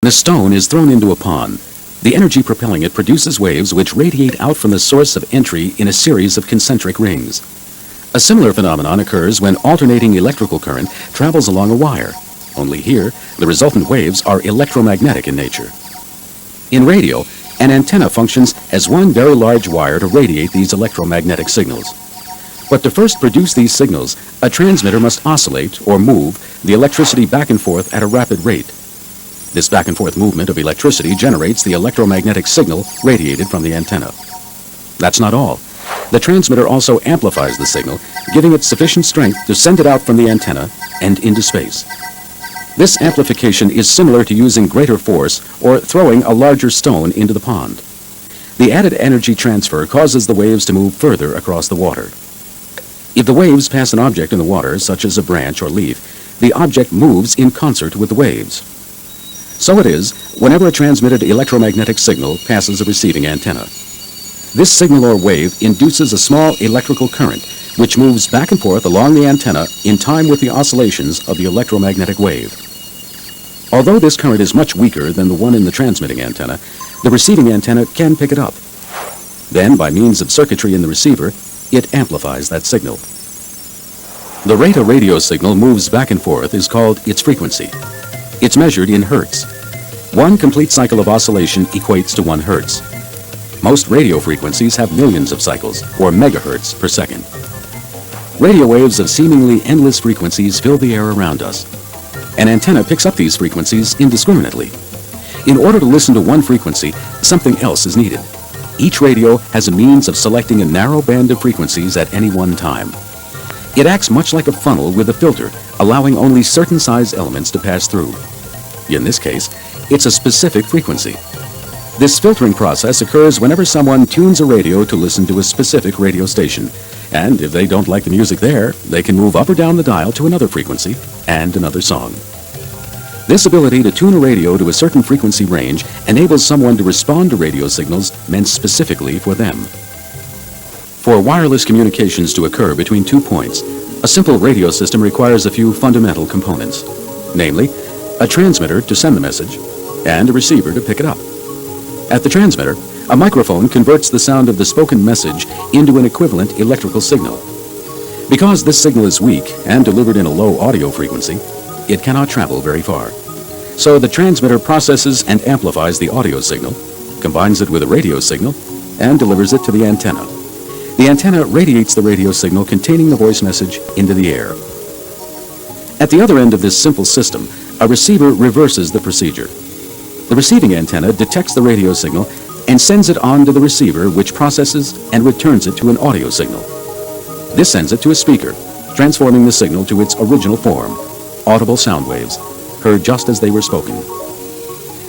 When a stone is thrown into a pond, the energy propelling it produces waves which radiate out from the source of entry in a series of concentric rings. A similar phenomenon occurs when alternating electrical current travels along a wire. Only here, the resultant waves are electromagnetic in nature. In radio, an antenna functions as one very large wire to radiate these electromagnetic signals. But to first produce these signals, a transmitter must oscillate or move the electricity back and forth at a rapid rate. This back and forth movement of electricity generates the electromagnetic signal radiated from the antenna. That's not all. The transmitter also amplifies the signal, giving it sufficient strength to send it out from the antenna and into space. This amplification is similar to using greater force or throwing a larger stone into the pond. The added energy transfer causes the waves to move further across the water. If the waves pass an object in the water, such as a branch or leaf, the object moves in concert with the waves. So it is whenever a transmitted electromagnetic signal passes a receiving antenna. This signal or wave induces a small electrical current, which moves back and forth along the antenna in time with the oscillations of the electromagnetic wave. Although this current is much weaker than the one in the transmitting antenna, the receiving antenna can pick it up. Then, by means of circuitry in the receiver, it amplifies that signal. The rate a radio signal moves back and forth is called its frequency. It's measured in hertz. One complete cycle of oscillation equates to 1 hertz. Most radio frequencies have millions of cycles, or megahertz per second. Radio waves of seemingly endless frequencies fill the air around us. An antenna picks up these frequencies indiscriminately. In order to listen to one frequency, something else is needed. Each radio has a means of selecting a narrow band of frequencies at any one time. It acts much like a funnel with a filter, allowing only certain size elements to pass through. In this case, it's a specific frequency. This filtering process occurs whenever someone tunes a radio to listen to a specific radio station, and if they don't like the music there, they can move up or down the dial to another frequency and another song. This ability to tune a radio to a certain frequency range enables someone to respond to radio signals meant specifically for them. For wireless communications to occur between 2 points, a simple radio system requires a few fundamental components, namely, a transmitter to send the message and a receiver to pick it up. At the transmitter, a microphone converts the sound of the spoken message into an equivalent electrical signal. Because this signal is weak and delivered in a low audio frequency, it cannot travel very far. So the transmitter processes and amplifies the audio signal, combines it with a radio signal, and delivers it to the antenna. The antenna radiates the radio signal containing the voice message into the air. At the other end of this simple system, a receiver reverses the procedure. The receiving antenna detects the radio signal and sends it on to the receiver, which processes and returns it to an audio signal. This sends it to a speaker, transforming the signal to its original form, audible sound waves, heard just as they were spoken.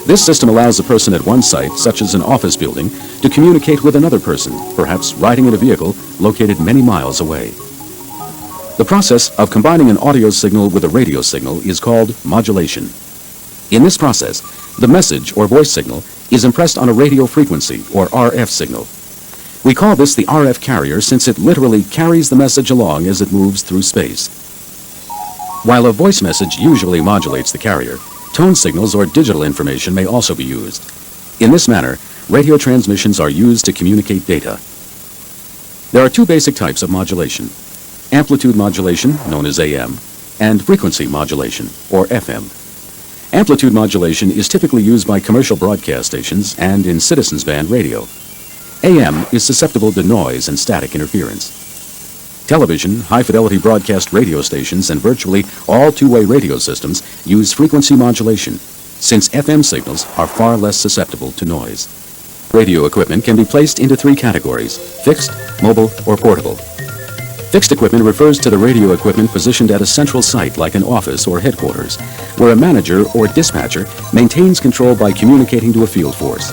This system allows a person at one site, such as an office building, to communicate with another person, perhaps riding in a vehicle located many miles away. The process of combining an audio signal with a radio signal is called modulation. In this process, the message or voice signal is impressed on a radio frequency or RF signal. We call this the RF carrier since it literally carries the message along as it moves through space. While a voice message usually modulates the carrier, tone signals or digital information may also be used. In this manner, radio transmissions are used to communicate data. There are 2 basic types of modulation: amplitude modulation, known as AM, and frequency modulation, or FM. Amplitude modulation is typically used by commercial broadcast stations and in citizens band radio. AM is susceptible to noise and static interference. Television, high-fidelity broadcast radio stations, and virtually all two-way radio systems use frequency modulation, since FM signals are far less susceptible to noise. Radio equipment can be placed into 3 categories: fixed, mobile, or portable. Fixed equipment refers to the radio equipment positioned at a central site like an office or headquarters, where a manager or dispatcher maintains control by communicating to a field force.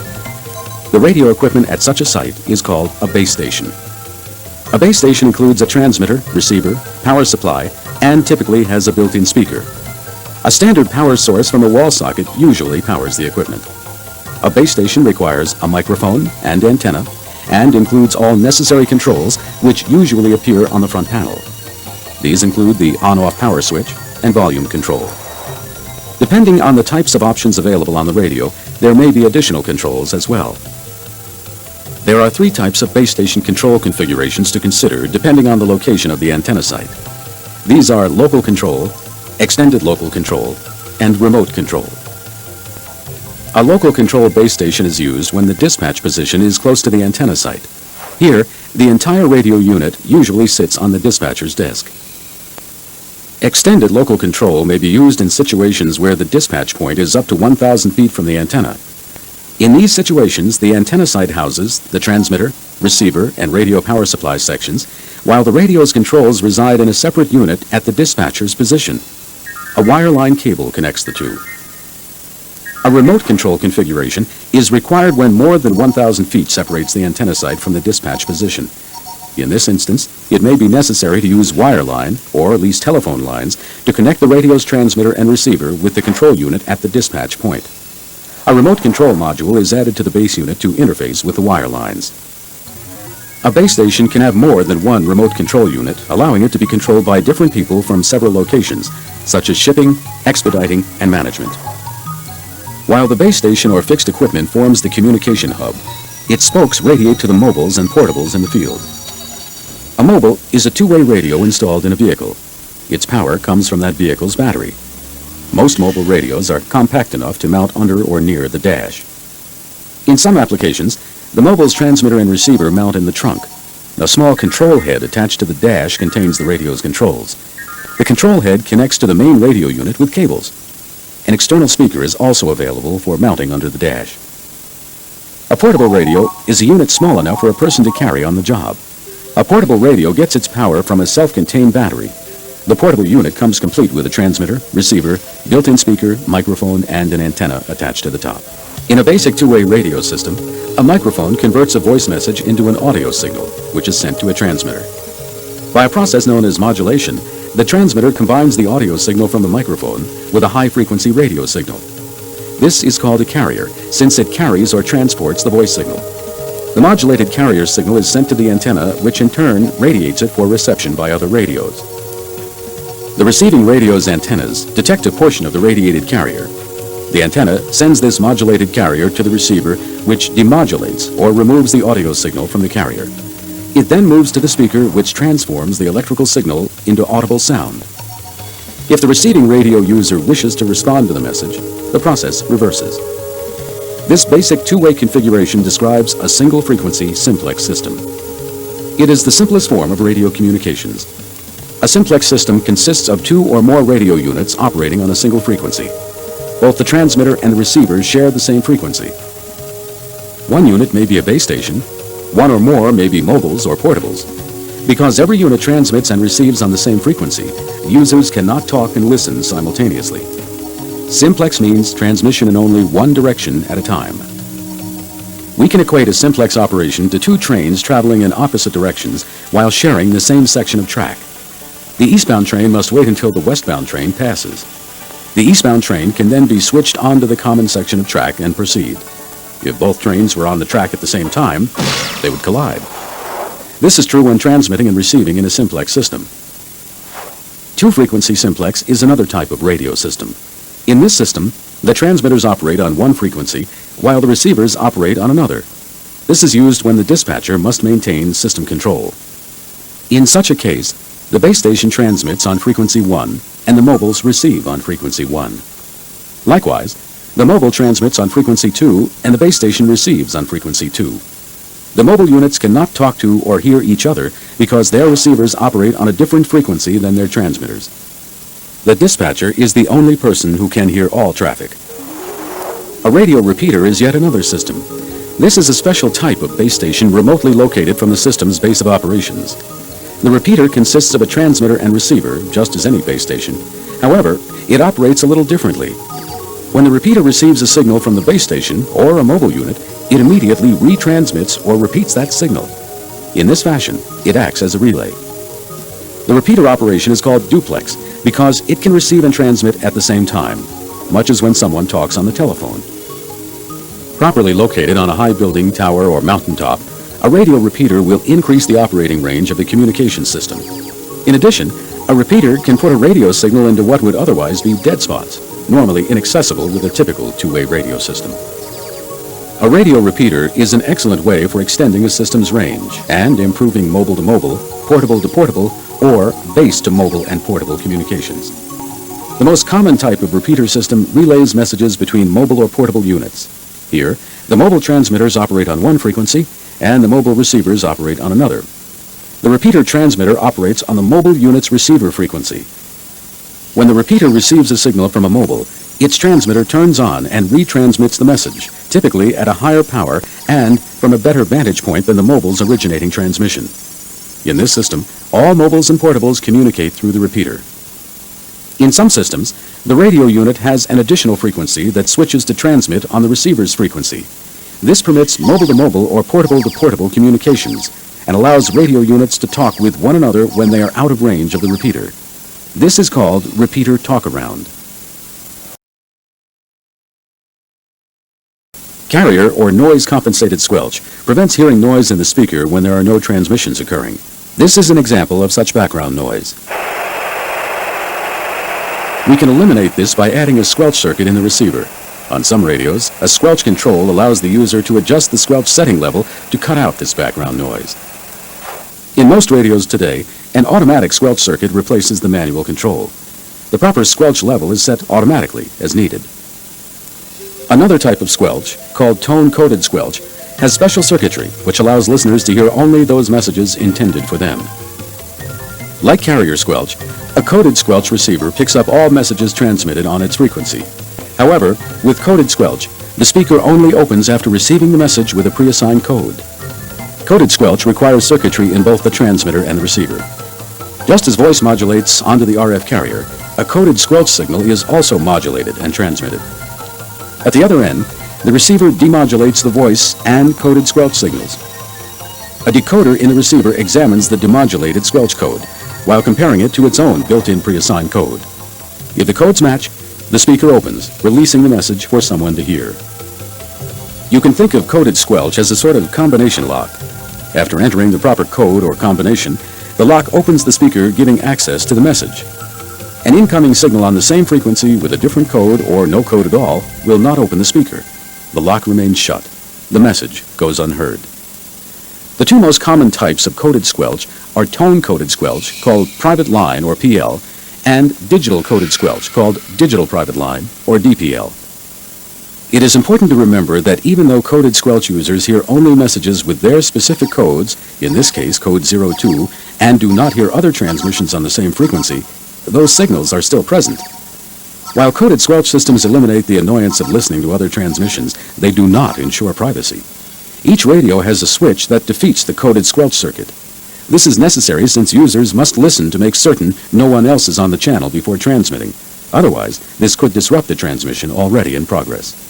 The radio equipment at such a site is called a base station. A base station includes a transmitter, receiver, power supply, and typically has a built-in speaker. A standard power source from a wall socket usually powers the equipment. A base station requires a microphone and antenna, and includes all necessary controls which usually appear on the front panel. These include the on-off power switch and volume control. Depending on the types of options available on the radio, there may be additional controls as well. There are 3 types of base station control configurations to consider depending on the location of the antenna site. These are local control, extended local control, and remote control. A local control base station is used when the dispatch position is close to the antenna site. Here, the entire radio unit usually sits on the dispatcher's desk. Extended local control may be used in situations where the dispatch point is up to 1,000 feet from the antenna. In these situations, the antenna site houses the transmitter, receiver, and radio power supply sections, while the radio's controls reside in a separate unit at the dispatcher's position. A wireline cable connects the two. A remote control configuration is required when more than 1,000 feet separates the antenna site from the dispatch position. In this instance, it may be necessary to use wireline, or at least telephone lines, to connect the radio's transmitter and receiver with the control unit at the dispatch point. A remote control module is added to the base unit to interface with the wire lines. A base station can have more than one remote control unit, allowing it to be controlled by different people from several locations, such as shipping, expediting, and management. While the base station or fixed equipment forms the communication hub, its spokes radiate to the mobiles and portables in the field. A mobile is a two-way radio installed in a vehicle. Its power comes from that vehicle's battery. Most mobile radios are compact enough to mount under or near the dash. In some applications, the mobile's transmitter and receiver mount in the trunk. A small control head attached to the dash contains the radio's controls. The control head connects to the main radio unit with cables. An external speaker is also available for mounting under the dash. A portable radio is a unit small enough for a person to carry on the job. A portable radio gets its power from a self-contained battery. The portable unit comes complete with a transmitter, receiver, built-in speaker, microphone, and an antenna attached to the top. In a basic two-way radio system, a microphone converts a voice message into an audio signal, which is sent to a transmitter. By a process known as modulation, the transmitter combines the audio signal from the microphone with a high-frequency radio signal. This is called a carrier, since it carries or transports the voice signal. The modulated carrier signal is sent to the antenna, which in turn radiates it for reception by other radios. The receiving radio's antennas detect a portion of the radiated carrier. The antenna sends this modulated carrier to the receiver, which demodulates or removes the audio signal from the carrier. It then moves to the speaker, which transforms the electrical signal into audible sound. If the receiving radio user wishes to respond to the message, the process reverses. This basic two-way configuration describes a single-frequency simplex system. It is the simplest form of radio communications. A simplex system consists of two or more radio units operating on a single frequency. Both the transmitter and the receiver share the same frequency. One unit may be a base station. One or more may be mobiles or portables. Because every unit transmits and receives on the same frequency, users cannot talk and listen simultaneously. Simplex means transmission in only one direction at a time. We can equate a simplex operation to two trains traveling in opposite directions while sharing the same section of track. The eastbound train must wait until the westbound train passes. The eastbound train can then be switched onto the common section of track and proceed. If both trains were on the track at the same time, they would collide. This is true when transmitting and receiving in a simplex system. Two-frequency simplex is another type of radio system. In this system, the transmitters operate on one frequency, while the receivers operate on another. This is used when the dispatcher must maintain system control. In such a case, the base station transmits on frequency 1, and the mobiles receive on frequency 1. Likewise, the mobile transmits on frequency 2, and the base station receives on frequency 2. The mobile units cannot talk to or hear each other because their receivers operate on a different frequency than their transmitters. The dispatcher is the only person who can hear all traffic. A radio repeater is yet another system. This is a special type of base station remotely located from the system's base of operations. The repeater consists of a transmitter and receiver, just as any base station. However, it operates a little differently. When the repeater receives a signal from the base station or a mobile unit, it immediately retransmits or repeats that signal. In this fashion, it acts as a relay. The repeater operation is called duplex because it can receive and transmit at the same time, much as when someone talks on the telephone. Properly located on a high building, tower, or mountaintop, a radio repeater will increase the operating range of the communication system. In addition, A repeater can put a radio signal into what would otherwise be dead spots, normally inaccessible with a typical two-way radio system. A radio repeater is an excellent way for extending a system's range and improving mobile-to-mobile, portable-to-portable, or base-to-mobile and portable communications. The most common type of repeater system relays messages between mobile or portable units. Here, the mobile transmitters operate on one frequency and the mobile receivers operate on another. The repeater transmitter operates on the mobile unit's receiver frequency. When the repeater receives a signal from a mobile, its transmitter turns on and retransmits the message, typically at a higher power and from a better vantage point than the mobile's originating transmission. In this system, all mobiles and portables communicate through the repeater. In some systems, the radio unit has an additional frequency that switches to transmit on the receiver's frequency. This permits mobile-to-mobile or portable-to-portable communications and allows radio units to talk with one another when they are out of range of the repeater. This is called repeater talk-around. Carrier or noise-compensated squelch prevents hearing noise in the speaker when there are no transmissions occurring. This is an example of such background noise. We can eliminate this by adding a squelch circuit in the receiver. On some radios, a squelch control allows the user to adjust the squelch setting level to cut out this background noise. In most radios today, an automatic squelch circuit replaces the manual control. The proper squelch level is set automatically as needed. Another type of squelch, called tone-coded squelch, has special circuitry which allows listeners to hear only those messages intended for them. Like carrier squelch, a coded squelch receiver picks up all messages transmitted on its frequency. However, with coded squelch, the speaker only opens after receiving the message with a pre-assigned code. Coded squelch requires circuitry in both the transmitter and the receiver. Just as voice modulates onto the RF carrier, a coded squelch signal is also modulated and transmitted. At the other end, the receiver demodulates the voice and coded squelch signals. A decoder in the receiver examines the demodulated squelch code while comparing it to its own built-in pre-assigned code. If the codes match, the speaker opens, releasing the message for someone to hear. You can think of coded squelch as a sort of combination lock. After entering the proper code or combination, the lock opens the speaker, giving access to the message. An incoming signal on the same frequency with a different code or no code at all will not open the speaker. The lock remains shut. The message goes unheard. The two most common types of coded squelch are tone-coded squelch, called private line or PL, and digital coded squelch, called digital private line or DPL. It is important to remember that even though coded squelch users hear only messages with their specific codes, in this case code 02, and do not hear other transmissions on the same frequency, those signals are still present. While coded squelch systems eliminate the annoyance of listening to other transmissions, they do not ensure privacy. Each radio has a switch that defeats the coded squelch circuit. This is necessary since users must listen to make certain no one else is on the channel before transmitting. Otherwise, this could disrupt the transmission already in progress.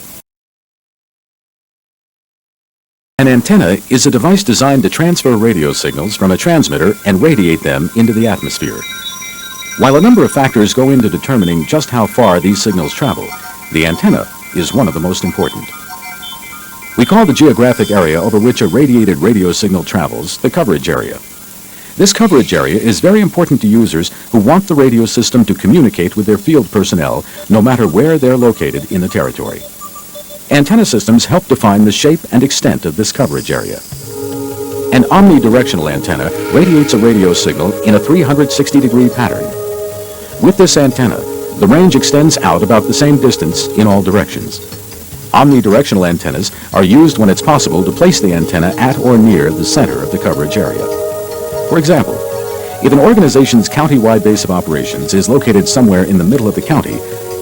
An antenna is a device designed to transfer radio signals from a transmitter and radiate them into the atmosphere. While a number of factors go into determining just how far these signals travel, the antenna is one of the most important. We call the geographic area over which a radiated radio signal travels the coverage area. This coverage area is very important to users who want the radio system to communicate with their field personnel no matter where they're located in the territory. Antenna systems help define the shape and extent of this coverage area. An omnidirectional antenna radiates a radio signal in a 360-degree pattern. With this antenna, the range extends out about the same distance in all directions. Omnidirectional antennas are used when it's possible to place the antenna at or near the center of the coverage area. For example, if an organization's county-wide base of operations is located somewhere in the middle of the county,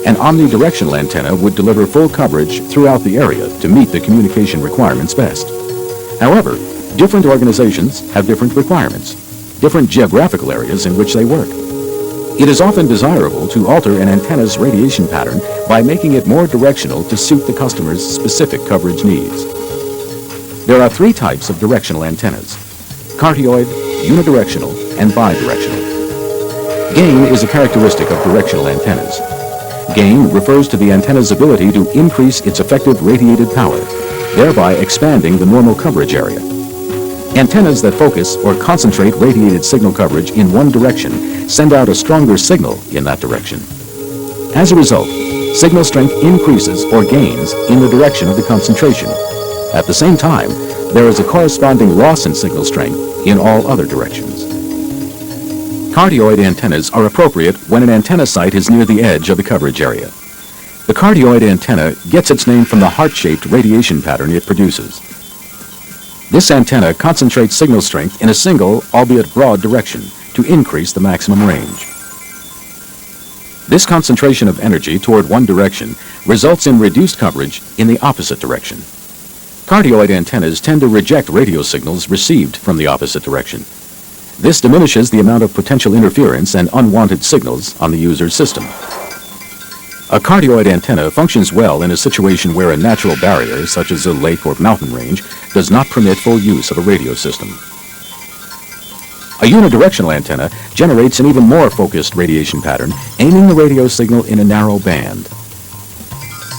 an omnidirectional antenna would deliver full coverage throughout the area to meet the communication requirements best. However, different organizations have different requirements, different geographical areas in which they work. It is often desirable to alter an antenna's radiation pattern by making it more directional to suit the customer's specific coverage needs. There are three types of directional antennas: cardioid, unidirectional, and bidirectional. Gain is a characteristic of directional antennas. Gain refers to the antenna's ability to increase its effective radiated power, thereby expanding the normal coverage area. Antennas that focus or concentrate radiated signal coverage in one direction send out a stronger signal in that direction. As a result, signal strength increases or gains in the direction of the concentration. At the same time, there is a corresponding loss in signal strength in all other directions. Cardioid antennas are appropriate when an antenna site is near the edge of the coverage area. The cardioid antenna gets its name from the heart-shaped radiation pattern it produces. This antenna concentrates signal strength in a single, albeit broad direction to increase the maximum range. This concentration of energy toward one direction results in reduced coverage in the opposite direction. Cardioid antennas tend to reject radio signals received from the opposite direction. This diminishes the amount of potential interference and unwanted signals on the user's system. A cardioid antenna functions well in a situation where a natural barrier, such as a lake or mountain range, does not permit full use of a radio system. A unidirectional antenna generates an even more focused radiation pattern, aiming the radio signal in a narrow band.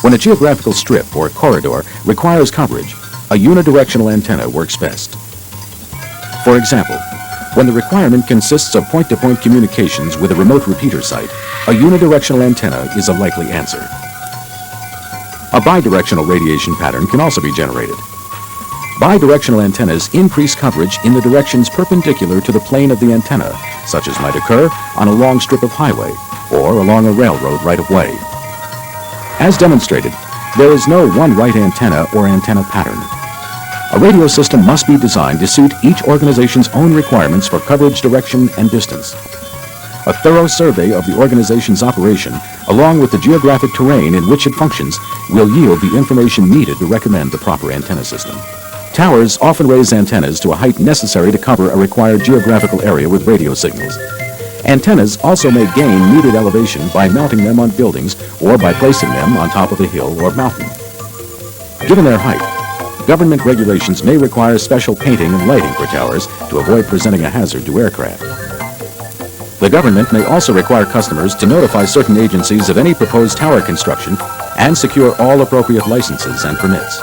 When a geographical strip or corridor requires coverage, a unidirectional antenna works best. For example, when the requirement consists of point-to-point communications with a remote repeater site, a unidirectional antenna is a likely answer. A bidirectional radiation pattern can also be generated. Bidirectional antennas increase coverage in the directions perpendicular to the plane of the antenna, such as might occur on a long strip of highway or along a railroad right-of-way. As demonstrated, there is no one right antenna or antenna pattern. A radio system must be designed to suit each organization's own requirements for coverage, direction, and distance. A thorough survey of the organization's operation, along with the geographic terrain in which it functions, will yield the information needed to recommend the proper antenna system. Towers often raise antennas to a height necessary to cover a required geographical area with radio signals. Antennas also may gain needed elevation by mounting them on buildings or by placing them on top of a hill or mountain. Given their height, government regulations may require special painting and lighting for towers to avoid presenting a hazard to aircraft. The government may also require customers to notify certain agencies of any proposed tower construction and secure all appropriate licenses and permits.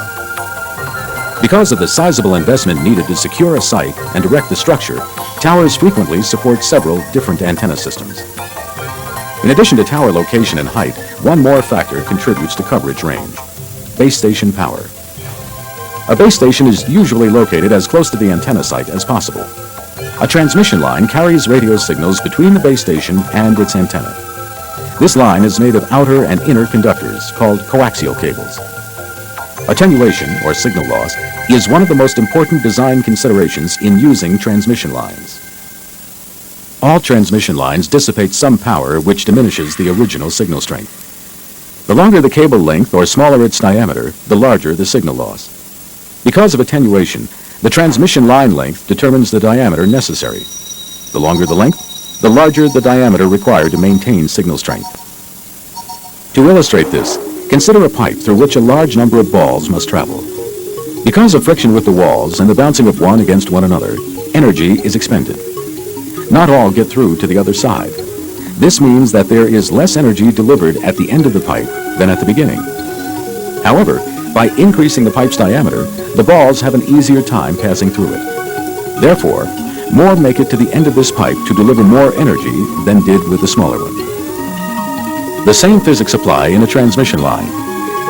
Because of the sizable investment needed to secure a site and direct the structure, towers frequently support several different antenna systems. In addition to tower location and height, one more factor contributes to coverage range: base station power. A base station is usually located as close to the antenna site as possible. A transmission line carries radio signals between the base station and its antenna. This line is made of outer and inner conductors called coaxial cables. Attenuation, or signal loss, is one of the most important design considerations in using transmission lines. All transmission lines dissipate some power which diminishes the original signal strength. The longer the cable length or smaller its diameter, the larger the signal loss. Because of attenuation, the transmission line length determines the diameter necessary. The longer the length, the larger the diameter required to maintain signal strength. To illustrate this, consider a pipe through which a large number of balls must travel. Because of friction with the walls and the bouncing of one against one another, energy is expended. Not all get through to the other side. This means that there is less energy delivered at the end of the pipe than at the beginning. However, by increasing the pipe's diameter, the balls have an easier time passing through it. Therefore, more make it to the end of this pipe to deliver more energy than did with the smaller one. The same physics apply in a transmission line.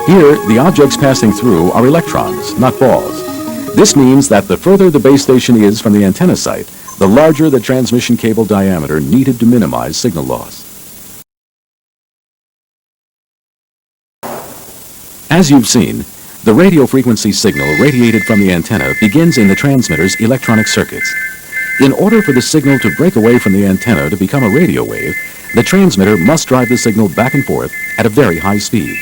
Here, the objects passing through are electrons, not balls. This means that the further the base station is from the antenna site, the larger the transmission cable diameter needed to minimize signal loss. As you've seen, the radio frequency signal radiated from the antenna begins in the transmitter's electronic circuits. In order for the signal to break away from the antenna to become a radio wave, the transmitter must drive the signal back and forth at a very high speed.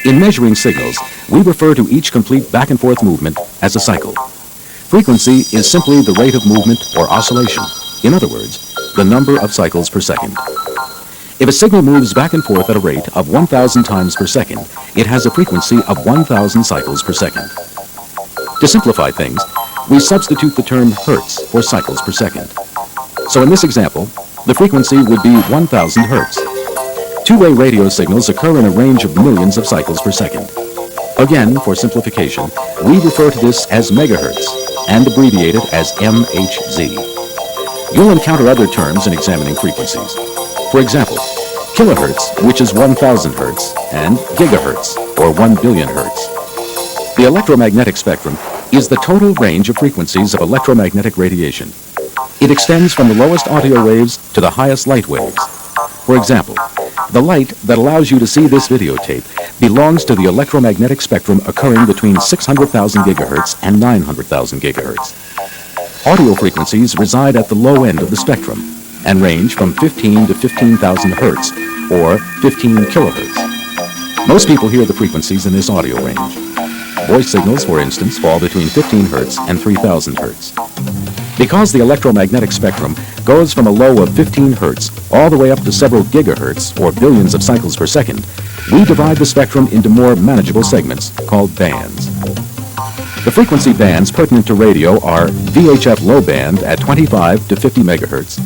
In measuring signals, we refer to each complete back and forth movement as a cycle. Frequency is simply the rate of movement or oscillation. In other words, the number of cycles per second. If a signal moves back and forth at a rate of 1,000 times per second, it has a frequency of 1,000 cycles per second. To simplify things, we substitute the term hertz for cycles per second. So in this example, the frequency would be 1,000 hertz. Two-way radio signals occur in a range of millions of cycles per second. Again, for simplification, we refer to this as megahertz and abbreviate it as MHz. You'll encounter other terms in examining frequencies. For example, kilohertz, which is 1,000 hertz, and gigahertz, or 1 billion hertz. The electromagnetic spectrum is the total range of frequencies of electromagnetic radiation. It extends from the lowest audio waves to the highest light waves. For example, the light that allows you to see this videotape belongs to the electromagnetic spectrum occurring between 600,000 gigahertz and 900,000 gigahertz. Audio frequencies reside at the low end of the spectrum and range from 15 to 15,000 hertz, or 15 kilohertz. Most people hear the frequencies in this audio range. Voice signals, for instance, fall between 15 hertz and 3,000 hertz. Because the electromagnetic spectrum goes from a low of 15 hertz all the way up to several gigahertz, or billions of cycles per second, we divide the spectrum into more manageable segments called bands. The frequency bands pertinent to radio are VHF low band at 25 to 50 megahertz,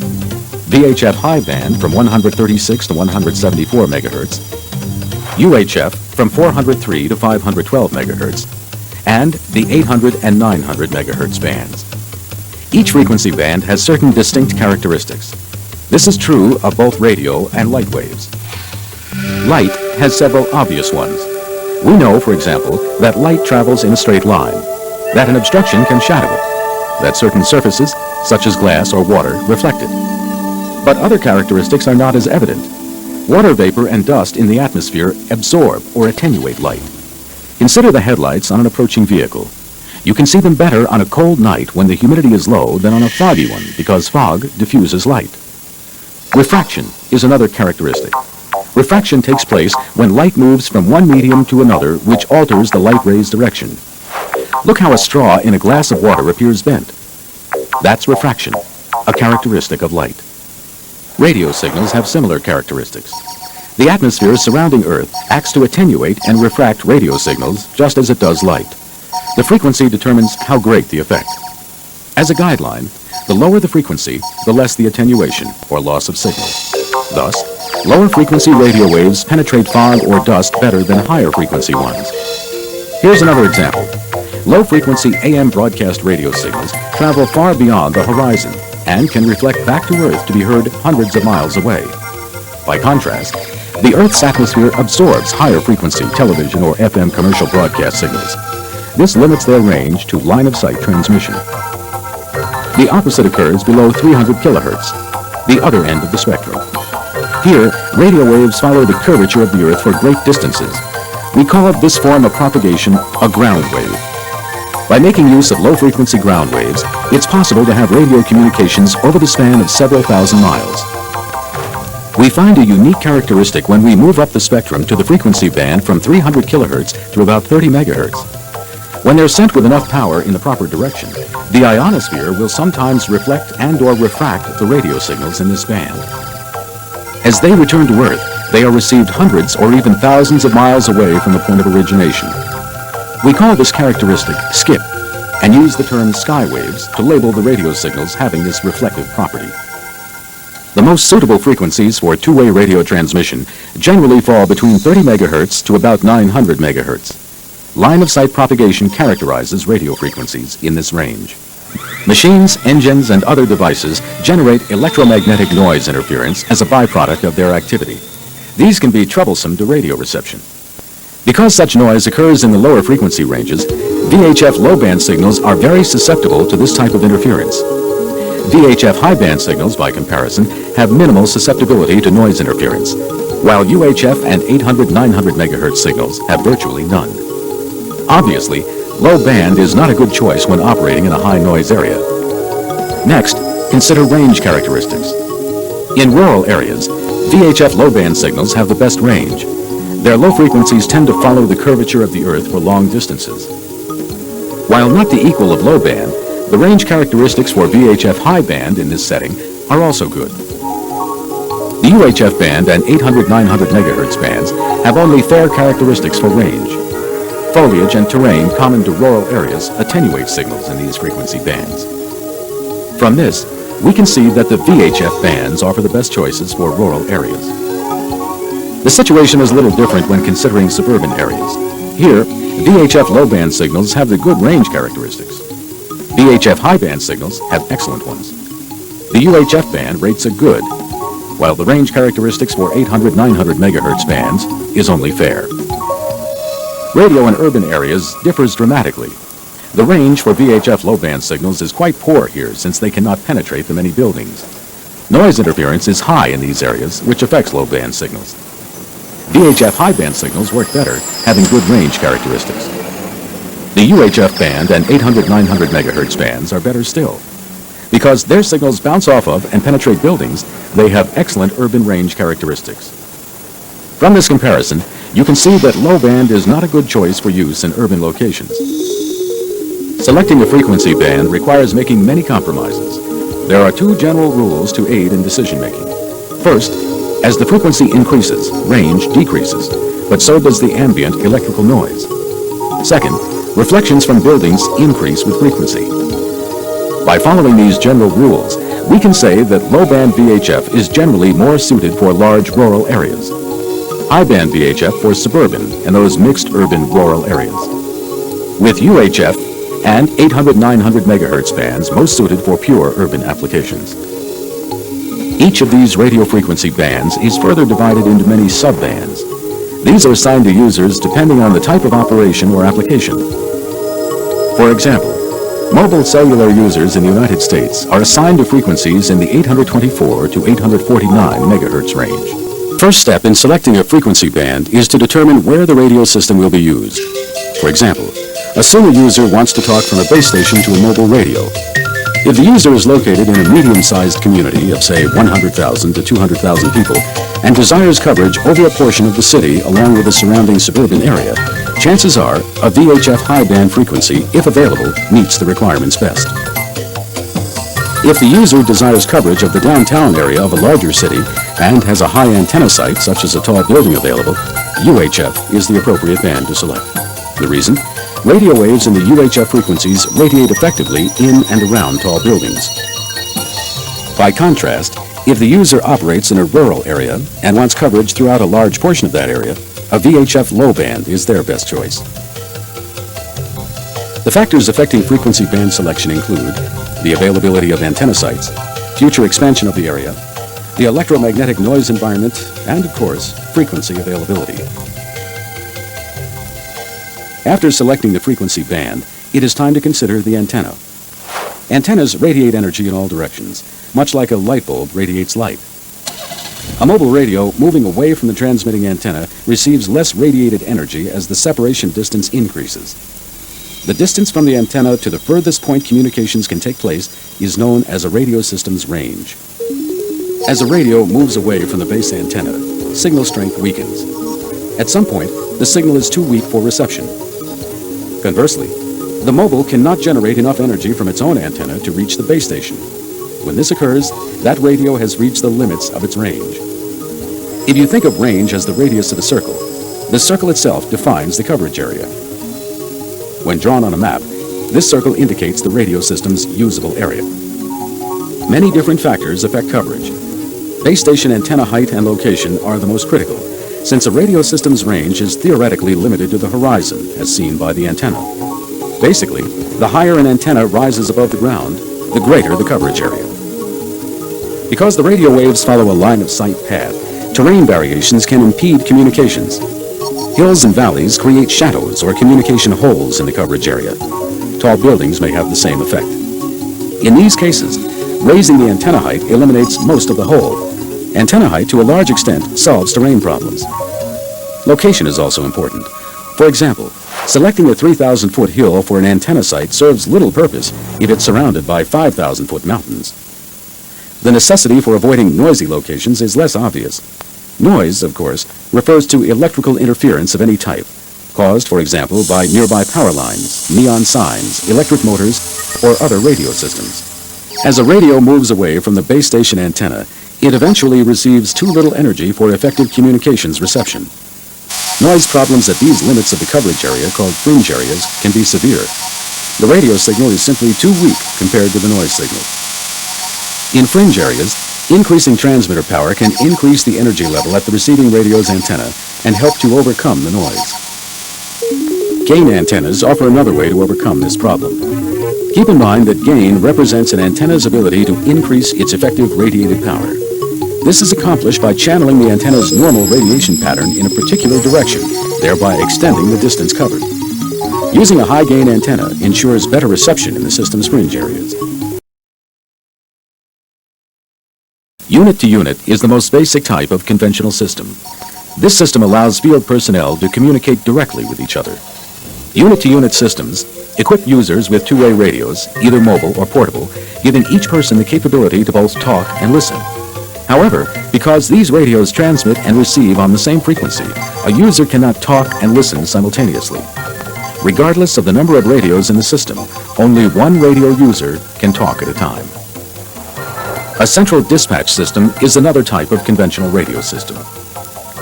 VHF high band from 136 to 174 megahertz, UHF from 403 to 512 megahertz, and the 800 and 900 megahertz bands. Each frequency band has certain distinct characteristics. This is true of both radio and light waves. Light has several obvious ones. We know, for example, that light travels in a straight line, that an obstruction can shadow it, that certain surfaces, such as glass or water, reflect it. But other characteristics are not as evident. Water vapor and dust in the atmosphere absorb or attenuate light. Consider the headlights on an approaching vehicle. You can see them better on a cold night when the humidity is low than on a foggy one because fog diffuses light. Refraction is another characteristic. Refraction takes place when light moves from one medium to another, which alters the light ray's direction. Look how a straw in a glass of water appears bent. That's refraction, a characteristic of light. Radio signals have similar characteristics. The atmosphere surrounding Earth acts to attenuate and refract radio signals just as it does light. The frequency determines how great the effect. As a guideline, the lower the frequency, the less the attenuation or loss of signal. Thus, lower frequency radio waves penetrate fog or dust better than higher frequency ones. Here's another example. Low frequency AM broadcast radio signals travel far beyond the horizon and can reflect back to Earth to be heard hundreds of miles away. By contrast, the Earth's atmosphere absorbs higher frequency television or FM commercial broadcast signals. This limits their range to line-of-sight transmission. The opposite occurs below 300 kilohertz, the other end of the spectrum. Here, radio waves follow the curvature of the Earth for great distances. We call this form of propagation a ground wave. By making use of low-frequency ground waves, it's possible to have radio communications over the span of several thousand miles. We find a unique characteristic when we move up the spectrum to the frequency band from 300 kilohertz to about 30 megahertz. When they're sent with enough power in the proper direction, the ionosphere will sometimes reflect and/or refract the radio signals in this band. As they return to Earth, they are received hundreds or even thousands of miles away from the point of origination. We call this characteristic skip and use the term sky waves to label the radio signals having this reflective property. The most suitable frequencies for two-way radio transmission generally fall between 30 megahertz to about 900 megahertz. Line-of-sight propagation characterizes radio frequencies in this range. Machines, engines, and other devices generate electromagnetic noise interference as a byproduct of their activity. These can be troublesome to radio reception. Because such noise occurs in the lower frequency ranges, VHF low-band signals are very susceptible to this type of interference. VHF high-band signals, by comparison, have minimal susceptibility to noise interference, while UHF and 800-900 megahertz signals have virtually none. Obviously, low band is not a good choice when operating in a high-noise area. Next, consider range characteristics. In rural areas, VHF low-band signals have the best range. Their low frequencies tend to follow the curvature of the Earth for long distances. While not the equal of low band, the range characteristics for VHF high band in this setting are also good. The UHF band and 800-900 megahertz bands have only fair characteristics for range. Foliage and terrain common to rural areas attenuate signals in these frequency bands. From this, we can see that the VHF bands offer the best choices for rural areas. The situation is a little different when considering suburban areas. Here, VHF low-band signals have the good range characteristics. VHF high-band signals have excellent ones. The UHF band rates a good, while the range characteristics for 800-900 megahertz bands is only fair. Radio in urban areas differs dramatically. The range for VHF low-band signals is quite poor here since they cannot penetrate the many buildings. Noise interference is high in these areas, which affects low-band signals. VHF high-band signals work better, having good range characteristics. The UHF band and 800-900 megahertz bands are better still. Because their signals bounce off of and penetrate buildings, they have excellent urban range characteristics. From this comparison, you can see that low band is not a good choice for use in urban locations. Selecting a frequency band requires making many compromises. There are two general rules to aid in decision-making. First, as the frequency increases, range decreases, but so does the ambient electrical noise. Second, reflections from buildings increase with frequency. By following these general rules, we can say that low-band VHF is generally more suited for large rural areas. High-band VHF for suburban and those mixed urban-rural areas. With UHF and 800-900 megahertz bands most suited for pure urban applications. Each of these radio frequency bands is further divided into many sub-bands. These are assigned to users depending on the type of operation or application. For example, mobile cellular users in the United States are assigned to frequencies in the 824 to 849 megahertz range. First step in selecting a frequency band is to determine where the radio system will be used. For example, assume a user wants to talk from a base station to a mobile radio. If the user is located in a medium-sized community of, say, 100,000 to 200,000 people and desires coverage over a portion of the city along with the surrounding suburban area, chances are a VHF high-band frequency, if available, meets the requirements best. If the user desires coverage of the downtown area of a larger city and has a high antenna site, such as a tall building available, UHF is the appropriate band to select. The reason? Radio waves in the UHF frequencies radiate effectively in and around tall buildings. By contrast, if the user operates in a rural area and wants coverage throughout a large portion of that area, a VHF low band is their best choice. The factors affecting frequency band selection include the availability of antenna sites, future expansion of the area, the electromagnetic noise environment, and, of course, frequency availability. After selecting the frequency band, it is time to consider the antenna. Antennas radiate energy in all directions, much like a light bulb radiates light. A mobile radio moving away from the transmitting antenna receives less radiated energy as the separation distance increases. The distance from the antenna to the furthest point communications can take place is known as a radio system's range. As a radio moves away from the base antenna, signal strength weakens. At some point, the signal is too weak for reception. Conversely, the mobile cannot generate enough energy from its own antenna to reach the base station. When this occurs, that radio has reached the limits of its range. If you think of range as the radius of a circle, the circle itself defines the coverage area. When drawn on a map, this circle indicates the radio system's usable area. Many different factors affect coverage. Base station antenna height and location are the most critical, since a radio system's range is theoretically limited to the horizon, as seen by the antenna. Basically, the higher an antenna rises above the ground, the greater the coverage area. Because the radio waves follow a line-of-sight path, terrain variations can impede communications. Hills and valleys create shadows or communication holes in the coverage area. Tall buildings may have the same effect. In these cases, raising the antenna height eliminates most of the hole. Antenna height, to a large extent, solves terrain problems. Location is also important. For example, selecting a 3,000-foot hill for an antenna site serves little purpose if it's surrounded by 5,000-foot mountains. The necessity for avoiding noisy locations is less obvious. Noise, of course, refers to electrical interference of any type, caused, for example, by nearby power lines, neon signs, electric motors, or other radio systems. As a radio moves away from the base station antenna, it eventually receives too little energy for effective communications reception. Noise problems at these limits of the coverage area, called fringe areas, can be severe. The radio signal is simply too weak compared to the noise signal. In fringe areas, increasing transmitter power can increase the energy level at the receiving radio's antenna and help to overcome the noise. Gain antennas offer another way to overcome this problem. Keep in mind that gain represents an antenna's ability to increase its effective radiated power. This is accomplished by channeling the antenna's normal radiation pattern in a particular direction, thereby extending the distance covered. Using a high-gain antenna ensures better reception in the system's fringe areas. Unit-to-unit is the most basic type of conventional system. This system allows field personnel to communicate directly with each other. Unit-to-unit systems equip users with two-way radios, either mobile or portable, giving each person the capability to both talk and listen. However, because these radios transmit and receive on the same frequency, a user cannot talk and listen simultaneously. Regardless of the number of radios in the system, only one radio user can talk at a time. A central dispatch system is another type of conventional radio system.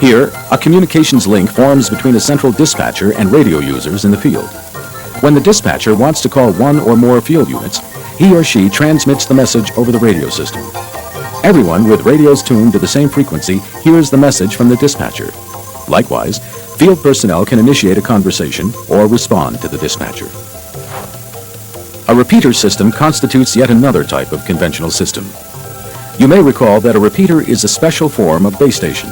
Here, a communications link forms between a central dispatcher and radio users in the field. When the dispatcher wants to call one or more field units, he or she transmits the message over the radio system. Everyone with radios tuned to the same frequency hears the message from the dispatcher. Likewise, field personnel can initiate a conversation or respond to the dispatcher. A repeater system constitutes yet another type of conventional system. You may recall that a repeater is a special form of base station.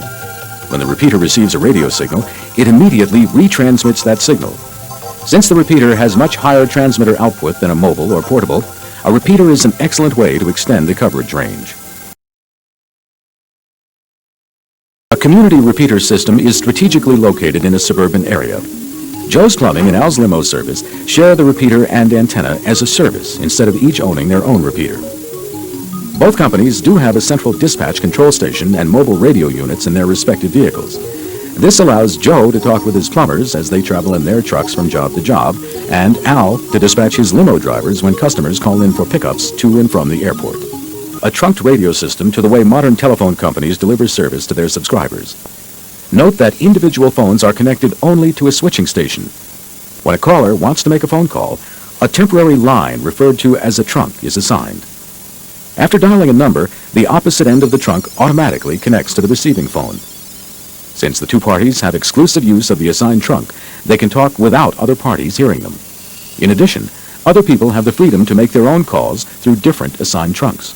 When the repeater receives a radio signal, it immediately retransmits that signal. Since the repeater has much higher transmitter output than a mobile or portable, a repeater is an excellent way to extend the coverage range. A community repeater system is strategically located in a suburban area. Joe's Plumbing and Al's Limo Service share the repeater and antenna as a service instead of each owning their own repeater. Both companies do have a central dispatch control station and mobile radio units in their respective vehicles. This allows Joe to talk with his plumbers as they travel in their trucks from job to job, and Al to dispatch his limo drivers when customers call in for pickups to and from the airport. A trunked radio system to the way modern telephone companies deliver service to their subscribers. Note that individual phones are connected only to a switching station. When a caller wants to make a phone call, a temporary line referred to as a trunk is assigned. After dialing a number, the opposite end of the trunk automatically connects to the receiving phone. Since the two parties have exclusive use of the assigned trunk, they can talk without other parties hearing them. In addition, other people have the freedom to make their own calls through different assigned trunks.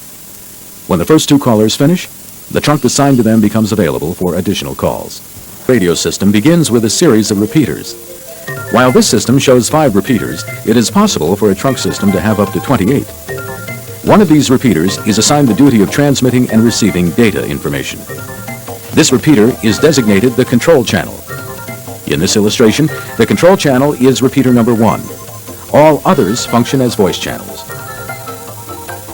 When the first two callers finish, the trunk assigned to them becomes available for additional calls. The radio system begins with a series of repeaters. While this system shows 5 repeaters, it is possible for a trunk system to have up to 28. One of these repeaters is assigned the duty of transmitting and receiving data information. This repeater is designated the control channel. In this illustration, the control channel is repeater number 1. All others function as voice channels.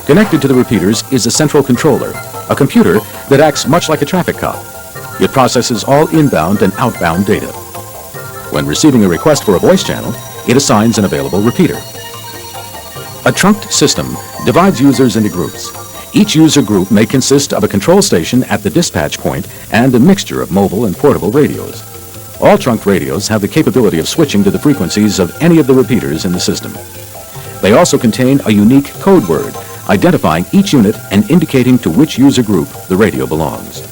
Connected to the repeaters is a central controller, a computer that acts much like a traffic cop. It processes all inbound and outbound data. When receiving a request for a voice channel, it assigns an available repeater. A trunked system divides users into groups. Each user group may consist of a control station at the dispatch point and a mixture of mobile and portable radios. All trunked radios have the capability of switching to the frequencies of any of the repeaters in the system. They also contain a unique code word, identifying each unit and indicating to which user group the radio belongs.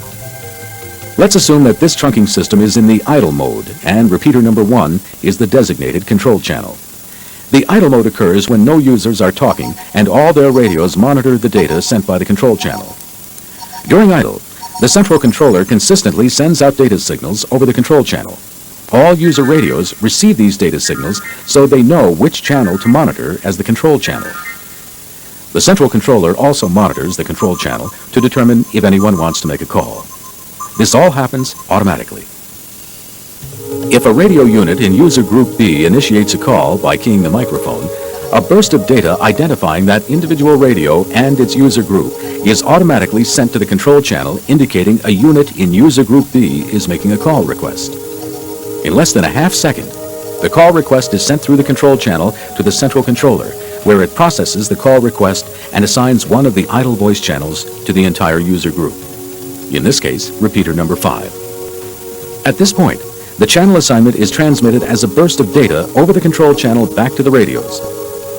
Let's assume that this trunking system is in the idle mode, and repeater number 1 is the designated control channel. The idle mode occurs when no users are talking and all their radios monitor the data sent by the control channel. During idle, the central controller consistently sends out data signals over the control channel. All user radios receive these data signals so they know which channel to monitor as the control channel. The central controller also monitors the control channel to determine if anyone wants to make a call. This all happens automatically. If a radio unit in user group B initiates a call by keying the microphone, a burst of data identifying that individual radio and its user group is automatically sent to the control channel, indicating a unit in user group B is making a call request. In less than a half second, the call request is sent through the control channel to the central controller, where it processes the call request and assigns one of the idle voice channels to the entire user group. In this case, repeater number 5. At this point, the channel assignment is transmitted as a burst of data over the control channel back to the radios.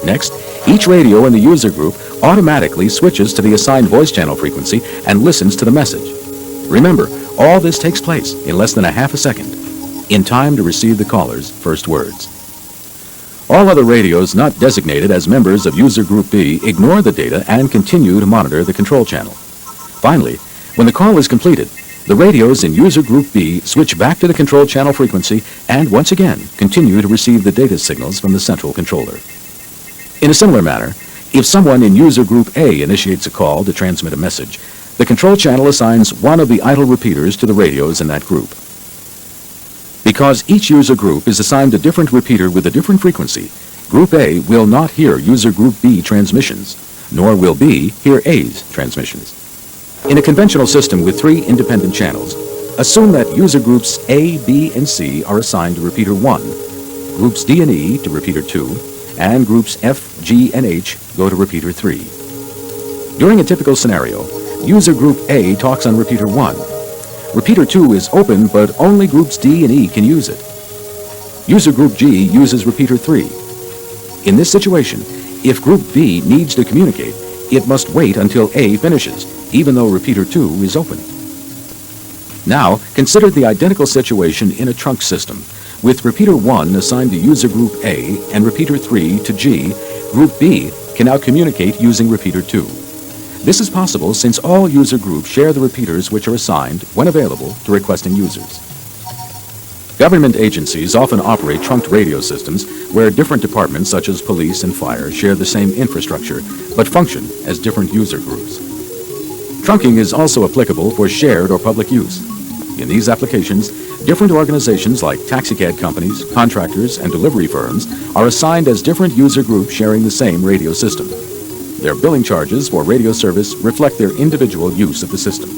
Next, each radio in the user group automatically switches to the assigned voice channel frequency and listens to the message. Remember, all this takes place in less than a half a second, in time to receive the caller's first words. All other radios not designated as members of User Group B ignore the data and continue to monitor the control channel. Finally, when the call is completed, the radios in User Group B switch back to the control channel frequency and once again continue to receive the data signals from the central controller. In a similar manner, if someone in User Group A initiates a call to transmit a message, the control channel assigns one of the idle repeaters to the radios in that group. Because each user group is assigned a different repeater with a different frequency, Group A will not hear User Group B transmissions, nor will B hear A's transmissions. In a conventional system with 3 independent channels, assume that user groups A, B, and C are assigned to repeater 1, groups D and E to repeater 2, and groups F, G, and H go to repeater 3. During a typical scenario, user group A talks on repeater 1. Repeater 2 is open, but only groups D and E can use it. User group G uses repeater 3. In this situation, if group B needs to communicate, it must wait until A finishes, even though repeater 2 is open. Now, consider the identical situation in a trunk system, with repeater 1 assigned to user group A and repeater 3 to G. Group B can now communicate using repeater 2. This is possible since all user groups share the repeaters which are assigned, when available, to requesting users. Government agencies often operate trunked radio systems where different departments such as police and fire share the same infrastructure but function as different user groups. Trunking is also applicable for shared or public use. In these applications, different organizations like taxicab companies, contractors, and delivery firms are assigned as different user groups sharing the same radio system. Their billing charges for radio service reflect their individual use of the system.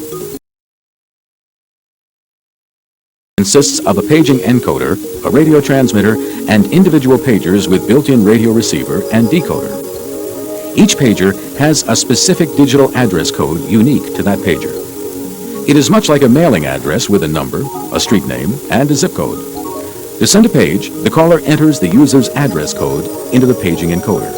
Consists of a paging encoder, a radio transmitter, and individual pagers with built-in radio receiver and decoder. Each pager has a specific digital address code unique to that pager. It is much like a mailing address with a number, a street name, and a zip code. To send a page, the caller enters the user's address code into the paging encoder.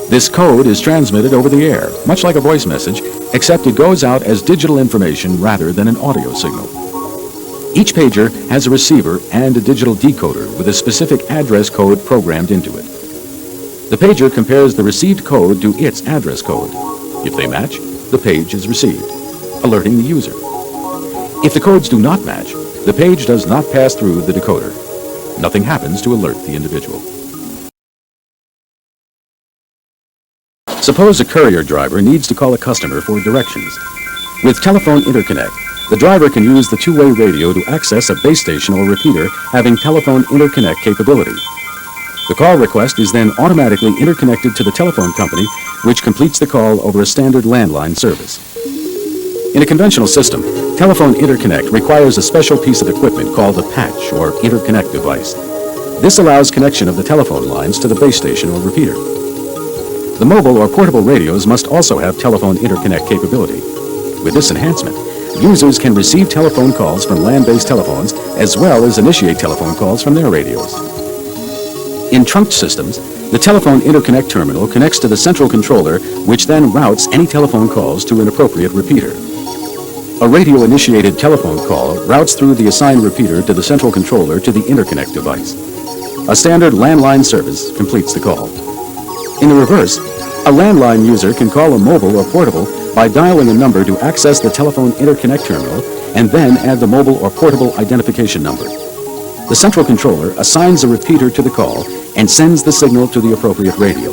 This code is transmitted over the air, much like a voice message, except it goes out as digital information rather than an audio signal. Each pager has a receiver and a digital decoder with a specific address code programmed into it. The pager compares the received code to its address code. If they match, the page is received, alerting the user. If the codes do not match, the page does not pass through the decoder. Nothing happens to alert the individual. Suppose a courier driver needs to call a customer for directions. With telephone interconnect, the driver can use the two-way radio to access a base station or repeater having telephone interconnect capability. The call request is then automatically interconnected to the telephone company, which completes the call over a standard landline service. In a conventional system, telephone interconnect requires a special piece of equipment called a patch or interconnect device. This allows connection of the telephone lines to the base station or repeater. The mobile or portable radios must also have telephone interconnect capability. With this enhancement, users can receive telephone calls from land-based telephones as well as initiate telephone calls from their radios. In trunked systems, the telephone interconnect terminal connects to the central controller, which then routes any telephone calls to an appropriate repeater. A radio-initiated telephone call routes through the assigned repeater to the central controller to the interconnect device. A standard landline service completes the call. In the reverse, a landline user can call a mobile or portable by dialing a number to access the telephone interconnect terminal and then add the mobile or portable identification number. The central controller assigns a repeater to the call and sends the signal to the appropriate radio.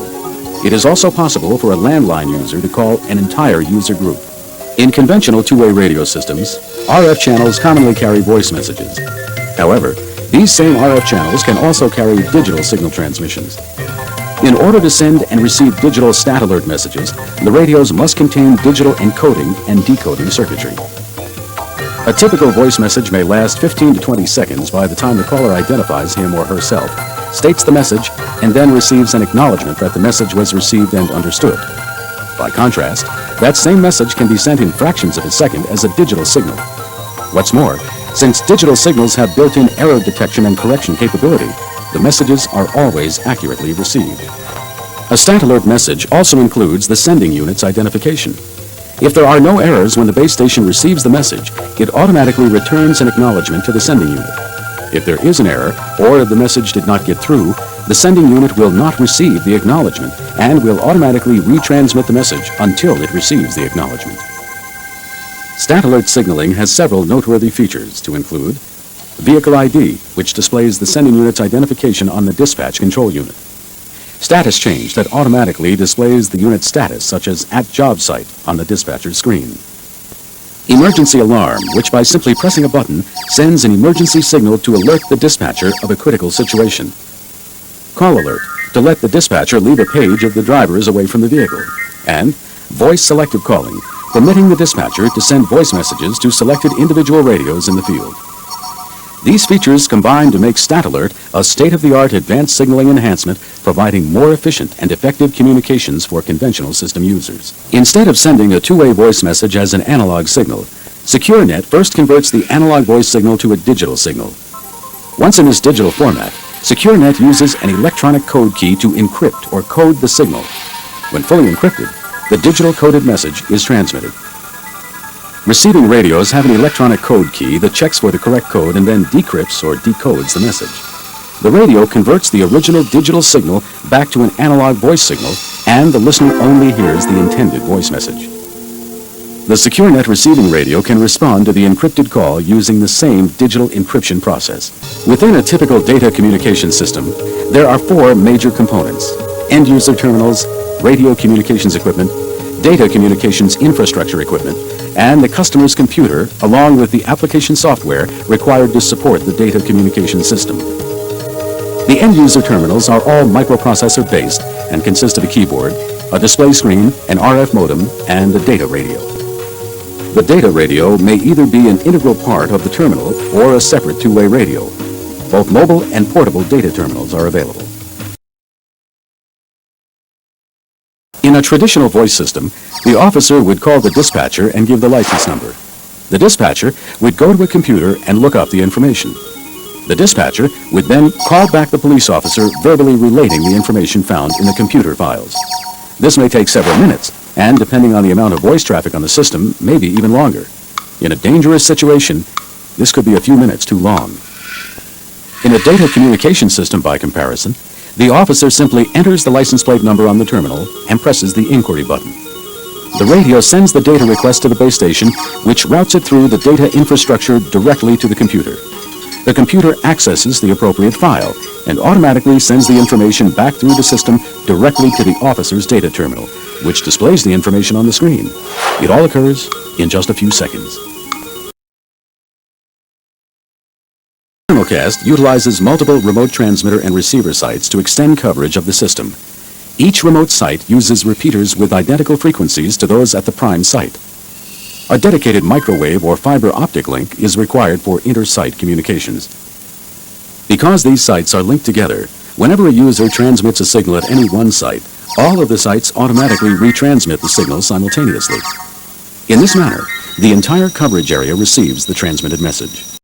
It is also possible for a landline user to call an entire user group. In conventional two-way radio systems, RF channels commonly carry voice messages. However, these same RF channels can also carry digital signal transmissions. In order to send and receive digital stat alert messages, the radios must contain digital encoding and decoding circuitry. A typical voice message may last 15 to 20 seconds by the time the caller identifies him or herself, states the message, and then receives an acknowledgement that the message was received and understood. By contrast, that same message can be sent in fractions of a second as a digital signal. What's more, since digital signals have built-in error detection and correction capability, the messages are always accurately received. A stat alert message also includes the sending unit's identification. If there are no errors when the base station receives the message, it automatically returns an acknowledgement to the sending unit. If there is an error, or if the message did not get through, the sending unit will not receive the acknowledgement and will automatically retransmit the message until it receives the acknowledgement. StatAlert signaling has several noteworthy features to include Vehicle ID, which displays the sending unit's identification on the dispatch control unit. Status change that automatically displays the unit's status, such as at job site, on the dispatcher's screen. Emergency alarm, which by simply pressing a button sends an emergency signal to alert the dispatcher of a critical situation. Call alert, to let the dispatcher leave a page of the drivers away from the vehicle. And voice selective calling, permitting the dispatcher to send voice messages to selected individual radios in the field. These features combine to make StatAlert a state-of-the-art advanced signaling enhancement, providing more efficient and effective communications for conventional system users. Instead of sending a two-way voice message as an analog signal, SecureNet first converts the analog voice signal to a digital signal. Once in this digital format, SecureNet uses an electronic code key to encrypt or code the signal. When fully encrypted, the digital coded message is transmitted. Receiving radios have an electronic code key that checks for the correct code and then decrypts or decodes the message. The radio converts the original digital signal back to an analog voice signal, and the listener only hears the intended voice message. The SecureNet receiving radio can respond to the encrypted call using the same digital encryption process. Within a typical data communication system, there are four major components: end-user terminals, radio communications equipment, data communications infrastructure equipment, and the customer's computer, along with the application software required to support the data communication system. The end-user terminals are all microprocessor-based and consist of a keyboard, a display screen, an RF modem, and a data radio. The data radio may either be an integral part of the terminal or a separate two-way radio. Both mobile and portable data terminals are available. In a traditional voice system, the officer would call the dispatcher and give the license number. The dispatcher would go to a computer and look up the information. The dispatcher would then call back the police officer, verbally relating the information found in the computer files. This may take several minutes, and depending on the amount of voice traffic on the system, maybe even longer. In a dangerous situation, this could be a few minutes too long. In a data communication system, by comparison, the officer simply enters the license plate number on the terminal and presses the inquiry button. The radio sends the data request to the base station, which routes it through the data infrastructure directly to the computer. The computer accesses the appropriate file and automatically sends the information back through the system directly to the officer's data terminal, which displays the information on the screen. It all occurs in just a few seconds. Simulcast utilizes multiple remote transmitter and receiver sites to extend coverage of the system. Each remote site uses repeaters with identical frequencies to those at the prime site. A dedicated microwave or fiber optic link is required for inter-site communications. Because these sites are linked together, whenever a user transmits a signal at any one site, all of the sites automatically retransmit the signal simultaneously. In this manner, the entire coverage area receives the transmitted message.